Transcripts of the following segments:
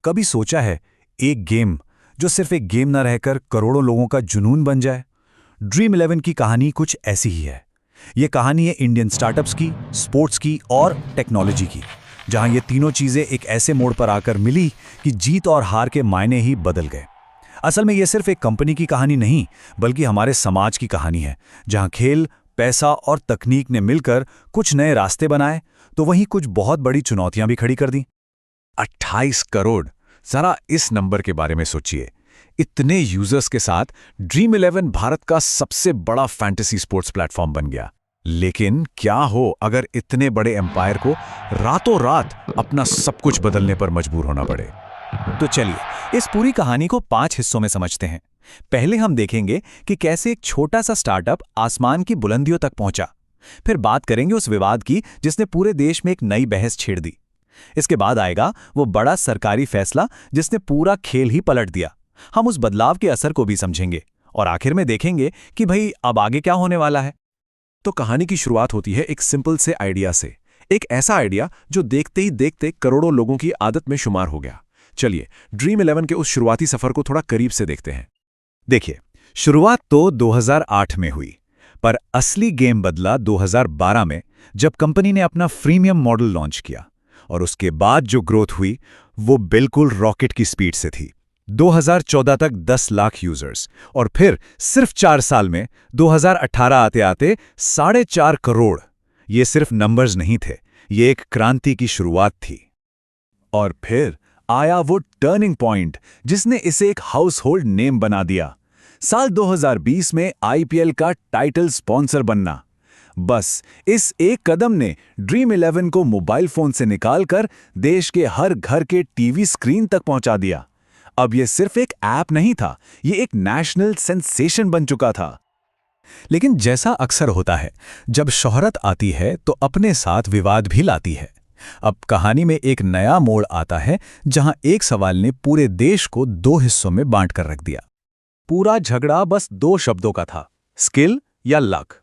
कभी सोचा है एक गेम जो सिर्फ एक गेम न रहकर करोड़ों लोगों का जुनून बन जाए? ड्रीम 11 की कहानी कुछ ऐसी ही है। ये कहानी है इंडियन स्टार्टअप्स की, स्पोर्ट्स की और टेक्नोलॉजी की, जहां ये तीनों चीजें एक ऐसे मोड़ पर आकर मिली कि जीत और हार के मायने ही बदल गए। असल में ये सिर्फ एक कंपनी की कहानी नहीं, बल्कि हमारे समाज की कहानी है, जहां खेल, पैसा और तकनीक ने मिलकर कुछ नए रास्ते बनाए, तो वहीं कुछ बहुत बड़ी चुनौतियां भी खड़ी कर दी। 28 करोड़, जरा इस नंबर के बारे में सोचिए। इतने यूजर्स के साथ ड्रीम 11 भारत का सबसे बड़ा फैंटेसी स्पोर्ट्स प्लेटफॉर्म बन गया। लेकिन क्या हो अगर इतने बड़े एम्पायर को रातों रात अपना सब कुछ बदलने पर मजबूर होना पड़े? तो चलिए इस पूरी कहानी को 5 हिस्सों में समझते हैं। पहले हम देखेंगे कि कैसे एक छोटा सा स्टार्टअप आसमान की बुलंदियों तक पहुंचा। फिर बात करेंगे उस विवाद की जिसने पूरे देश में एक नई बहस छेड़ दी। इसके बाद आएगा वो बड़ा सरकारी फैसला जिसने पूरा खेल ही पलट दिया। हम उस बदलाव के असर को भी समझेंगे और आखिर में देखेंगे कि भाई अब आगे क्या होने वाला है। तो कहानी की शुरुआत होती है एक सिंपल से आइडिया से। एक ऐसा आइडिया जो देखते ही देखते करोड़ों लोगों की आदत में शुमार हो गया। चलिए ड्रीम 11 के उस शुरुआती सफर को थोड़ा करीब से देखते हैं। देखिए, शुरुआत तो 2008 में हुई, पर असली गेम बदला 2012 में, जब कंपनी ने अपना फ्रीमियम मॉडल लॉन्च किया। और उसके बाद जो ग्रोथ हुई वो बिल्कुल रॉकेट की स्पीड से थी। 2014 तक 10 लाख यूजर्स और फिर सिर्फ 4 साल में 2018 आते आते 4.5 करोड़। ये सिर्फ नंबर्स नहीं थे, ये एक क्रांति की शुरुआत थी। और फिर आया वो टर्निंग पॉइंट जिसने इसे एक हाउसहोल्ड नेम बना दिया। साल 2020 में आईपीएल का टाइटल स्पॉन्सर बनना। बस इस एक कदम ने ड्रीम 11 को मोबाइल फोन से निकालकर देश के हर घर के टीवी स्क्रीन तक पहुंचा दिया। अब यह सिर्फ एक ऐप नहीं था, यह एक नेशनल सेंसेशन बन चुका था। लेकिन जैसा अक्सर होता है, जब शोहरत आती है तो अपने साथ विवाद भी लाती है। अब कहानी में एक नया मोड़ आता है जहां एक सवाल ने पूरे देश को 2 हिस्सों में बांट कर रख दिया। पूरा झगड़ा बस 2 शब्दों का था, स्किल या लक।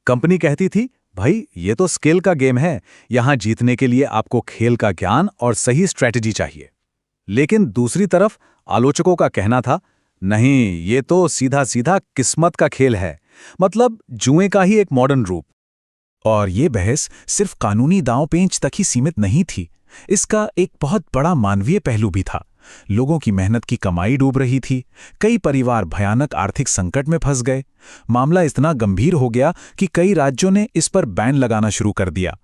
कंपनी कहती थी, भाई ये तो स्किल का गेम है, यहां जीतने के लिए आपको खेल का ज्ञान और सही स्ट्रैटेजी चाहिए। लेकिन दूसरी तरफ आलोचकों का कहना था, नहीं ये तो सीधा सीधा किस्मत का खेल है, मतलब जुए का ही एक मॉडर्न रूप। और ये बहस सिर्फ कानूनी दांव-पेंच तक ही सीमित नहीं थी, इसका एक बहुत बड़ा मानवीय पहलू भी था। लोगों की मेहनत की कमाई डूब रही थी, कई परिवार भयानक आर्थिक संकट में फंस गए। मामला इतना गंभीर हो गया कि कई राज्यों ने इस पर बैन लगाना शुरू कर दिया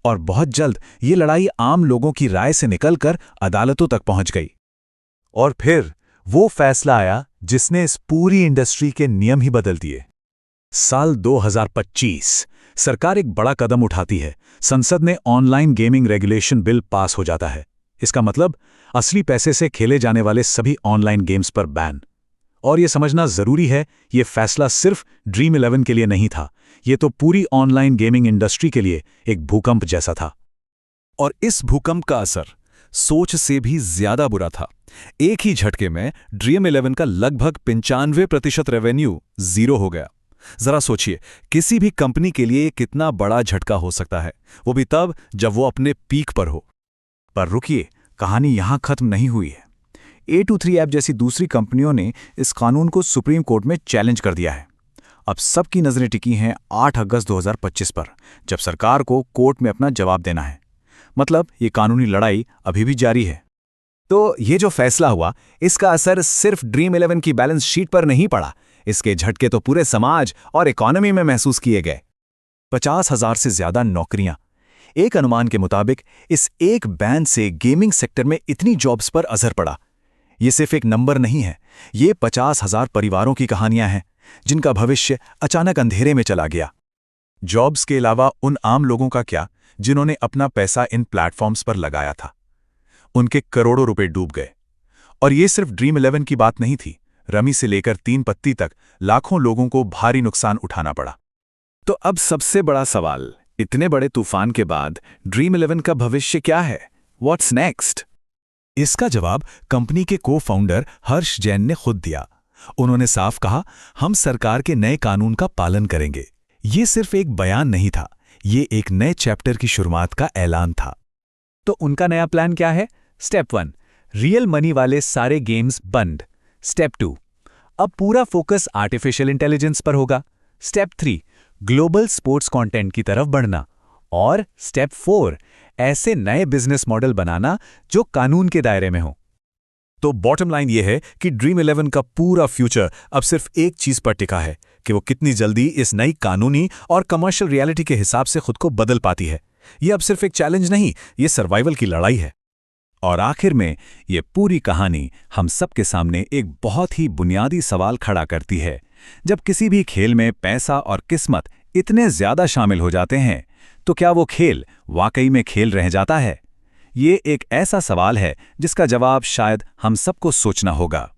और बहुत जल्द ये लड़ाई आम लोगों की राय से निकलकर अदालतों तक पहुंच गई। और फिर वो फैसला आया जिसने इस पूरी इंडस्ट्री के नियम ही बदल दिए। साल 2025 सरकार एक बड़ा कदम उठाती है। संसद में online gaming regulation bill pass हो जाता है। इसका मतलब असली पैसे से खेले जाने वाले सभी ऑनलाइन गेम्स पर बैन। और यह समझना जरूरी है, यह फैसला सिर्फ ड्रीम 11 के लिए नहीं था, यह तो पूरी ऑनलाइन गेमिंग इंडस्ट्री के लिए एक भूकंप जैसा था। और इस भूकंप का असर सोच से भी ज्यादा बुरा था। एक ही झटके में ड्रीम 11 का लगभग 95% रेवेन्यू जीरो हो गया। जरा सोचिए, किसी भी कंपनी के लिए कितना बड़ा झटका हो सकता है, वो भी तब जब वो अपने पीक पर हो। पर रुकिए, कहानी यहां खत्म नहीं हुई है। A23 ऐप जैसी दूसरी कंपनियों ने इस कानून को सुप्रीम कोर्ट में चैलेंज कर दिया है। अब सबकी नजरें टिकी हैं 8 अगस्त 2025 पर, जब सरकार को कोर्ट में अपना जवाब देना है। मतलब ये कानूनी लड़ाई अभी भी जारी है। तो ये जो फैसला हुआ, इसका असर सिर्फ ड्रीम 11 की बैलेंस शीट पर नहीं पड़ा, इसके झटके तो पूरे समाज और इकोनॉमी में महसूस किए गए। 50,000 से ज्यादा नौकरियां। एक अनुमान के मुताबिक इस एक बैन से गेमिंग सेक्टर में इतनी जॉब्स पर असर पड़ा। ये सिर्फ एक नंबर नहीं है, ये 50,000 परिवारों की कहानियां हैं जिनका भविष्य अचानक अंधेरे में चला गया। जॉब्स के अलावा उन आम लोगों का क्या जिन्होंने अपना पैसा इन प्लेटफॉर्म्स पर लगाया था? उनके करोड़ों रुपए डूब गए। और ये सिर्फ ड्रीम 11 की बात नहीं थी, रमी से लेकर 3 पत्ती तक लाखों लोगों को भारी नुकसान उठाना पड़ा। तो अब सबसे बड़ा सवाल, इतने बड़े तूफान के बाद ड्रीम 11 का भविष्य क्या है? What's next? इसका जवाब कंपनी के को-फाउंडर हर्ष जैन ने खुद दिया। उन्होंने साफ कहा, हम सरकार के नए कानून का पालन करेंगे। ये सिर्फ एक बयान नहीं था, ये एक नए चैप्टर की शुरुआत का ऐलान था। तो उनका नया प्लान क्या है? स्टेप 1, रियल मनी वाले सारे गेम्स बंद। स्टेप 2, अब पूरा फोकस आर्टिफिशियल इंटेलिजेंस पर होगा। स्टेप 3, ग्लोबल स्पोर्ट्स कंटेंट की तरफ बढ़ना। और स्टेप 4, ऐसे नए बिजनेस मॉडल बनाना जो कानून के दायरे में हो। तो बॉटम लाइन ये है कि ड्रीम 11 का पूरा फ्यूचर अब सिर्फ एक चीज पर टिका है कि वो कितनी जल्दी इस नई कानूनी और कमर्शियल रियलिटी के हिसाब से खुद को बदल पाती है। ये अब सिर्फ एक चैलेंज नहीं, ये सर्वाइवल की लड़ाई है। और आखिर में ये पूरी कहानी हम सबके सामने एक बहुत ही बुनियादी सवाल खड़ा करती है। जब किसी भी खेल में पैसा और किस्मत इतने ज्यादा शामिल हो जाते हैं, तो क्या वो खेल वाकई में खेल रह जाता है? ये एक ऐसा सवाल है जिसका जवाब शायद हम सबको सोचना होगा।